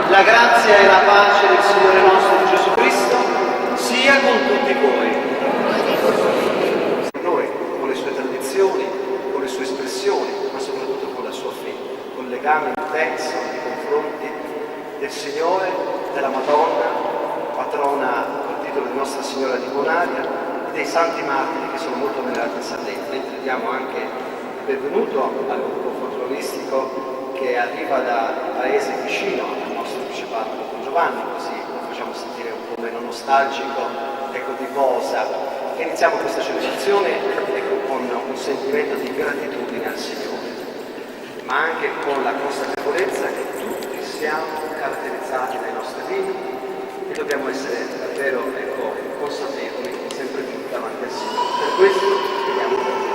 La grazia e la pace del Signore nostro Gesù Cristo sia con tutti voi. Noi, con le sue tradizioni, con le sue espressioni, ma soprattutto con la sua fede, con il legame intenso nei confronti del Signore, della Madonna, patrona col titolo di Nostra Signora di Bonaria, e dei santi martiri che sono molto venerati in Sardegna. Mentre diamo anche il benvenuto al gruppo folcloristico che arriva da paese vicino al nostro viceparroco Don Giovanni, così lo facciamo sentire un po' meno nostalgico, ecco, di Bosa. E iniziamo questa celebrazione con un sentimento di gratitudine al Signore, ma anche con la consapevolezza che tutti siamo caratterizzati dai nostri limiti e dobbiamo essere davvero consapevoli sempre più davanti al Signore. Per questo chiediamo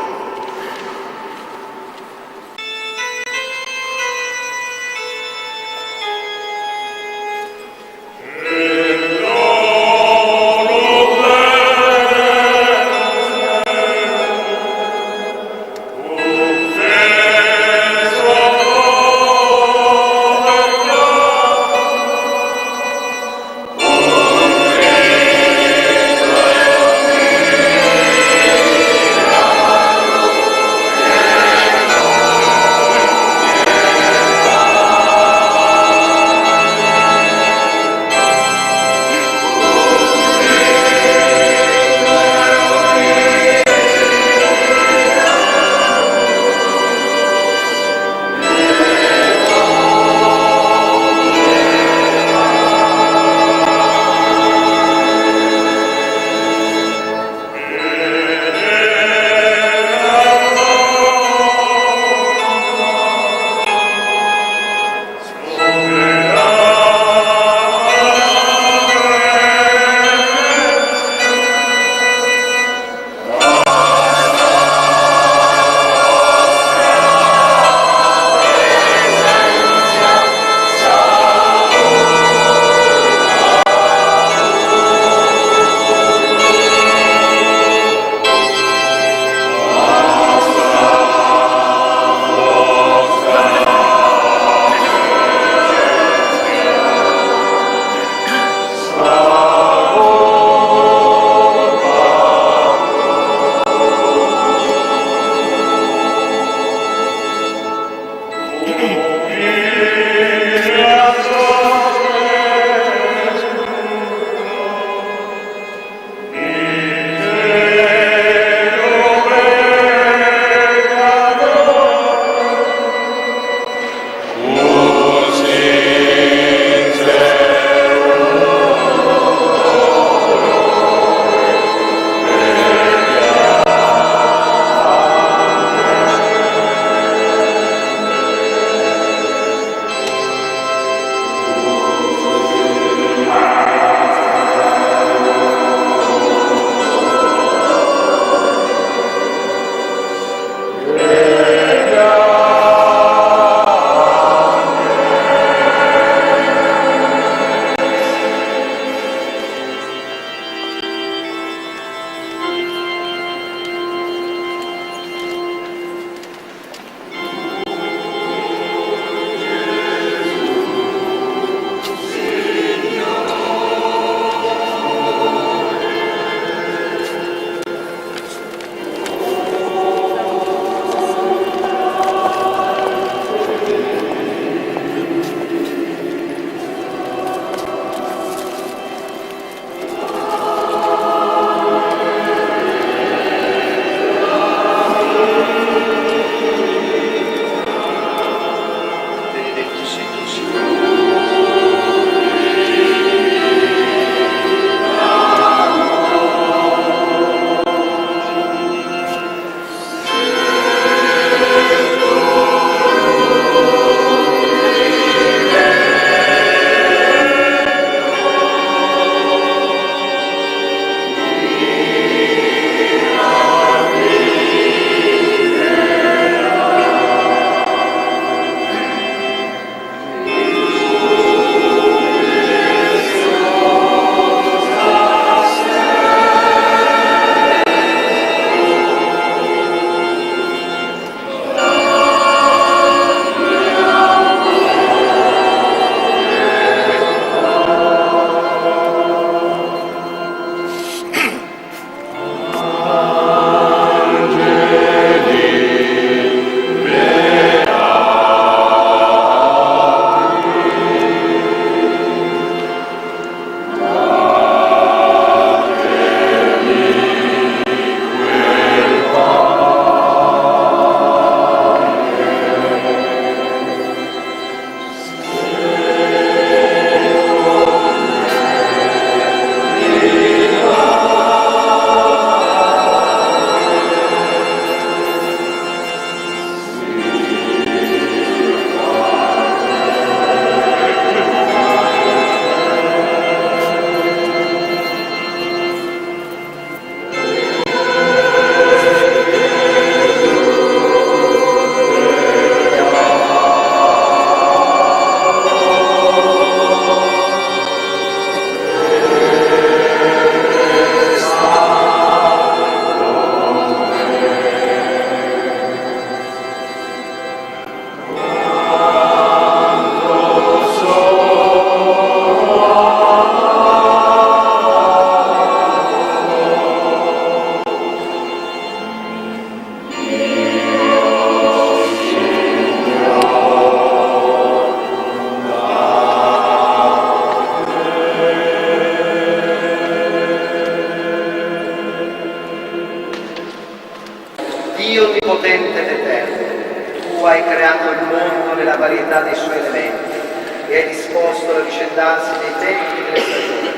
hai creato il mondo nella varietà dei suoi elementi e hai disposto l'avvicendarsi dei tempi e delle stagioni.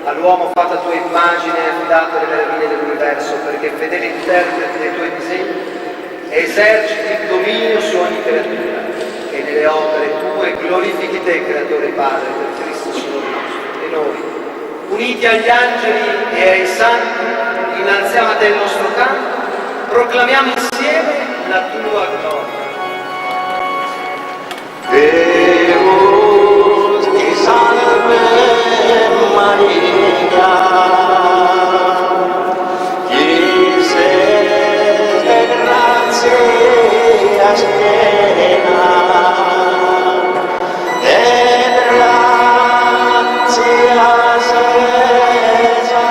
All'uomo fatto a tua immagine hai affidato le meraviglie dell'universo perché fedele interprete dei tuoi disegni eserciti il dominio su ogni creatura e nelle opere tue glorifichi te, Creatore Padre, per Cristo Signore nostro. E noi, uniti agli angeli e ai santi, innalziamo a te il nostro canto, proclamiamo insieme la tua gloria. Deus ti salve Maria, chi sei de grazias plena, de grazias esa plena, esa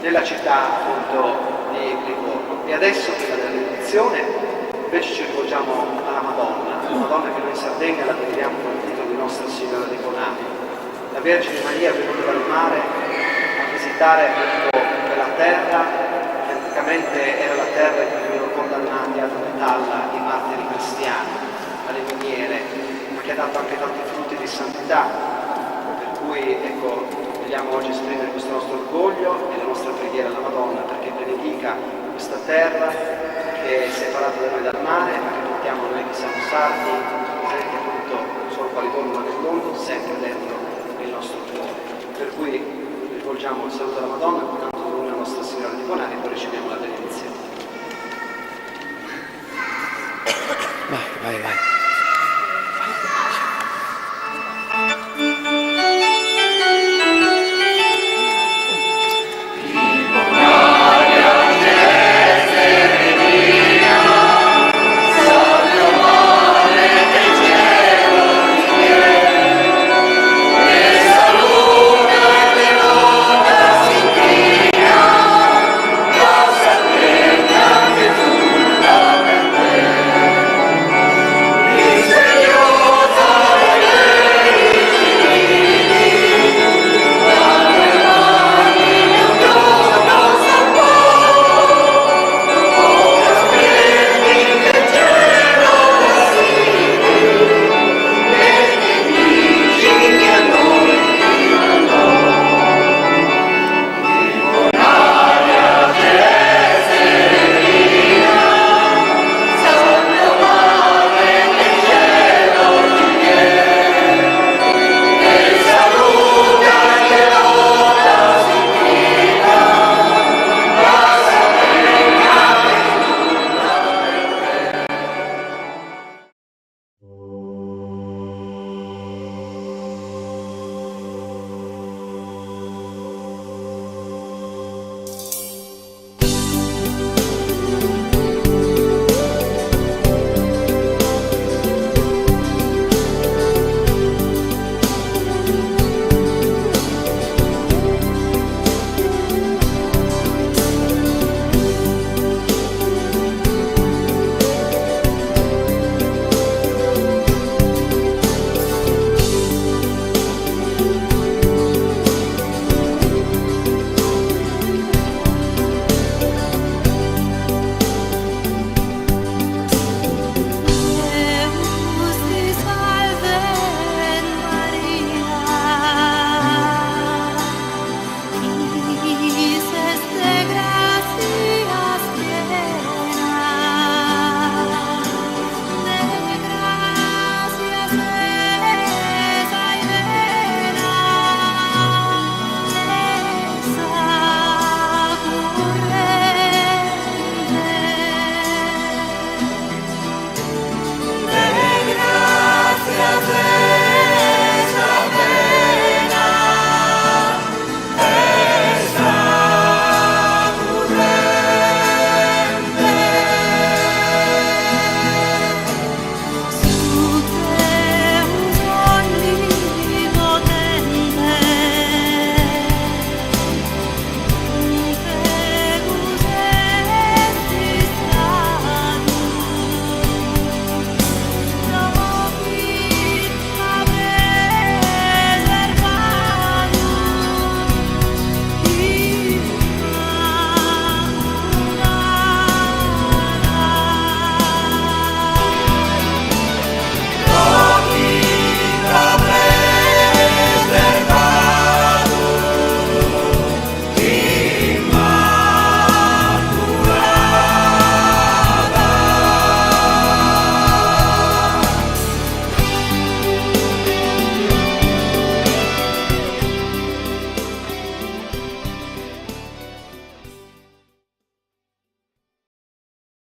nella città appunto di Livorno. E adesso, prima della benedizione, invece ci rivolgiamo alla Madonna che noi in Sardegna la veneriamo con il titolo di Nostra Signora di Bonami. La Vergine Maria è venuta dal mare a visitare appunto quella terra che anticamente era la terra in cui venivano condannati alla metalla i martiri cristiani, alle miniere, ma che ha dato anche tanti frutti di santità, per cui ecco, vogliamo oggi esprimere questo nostro orgoglio e la nostra preghiera alla Madonna perché benedica questa terra che è separata da noi dal mare, ma che portiamo noi che siamo sardi, presenti appunto solo qua a Livorno ma nel mondo, sempre dentro il nostro cuore. Per cui rivolgiamo il saluto alla Madonna con tanto nome a Nostra Signora di Bonani e poi riceviamo la benedizione. Vai.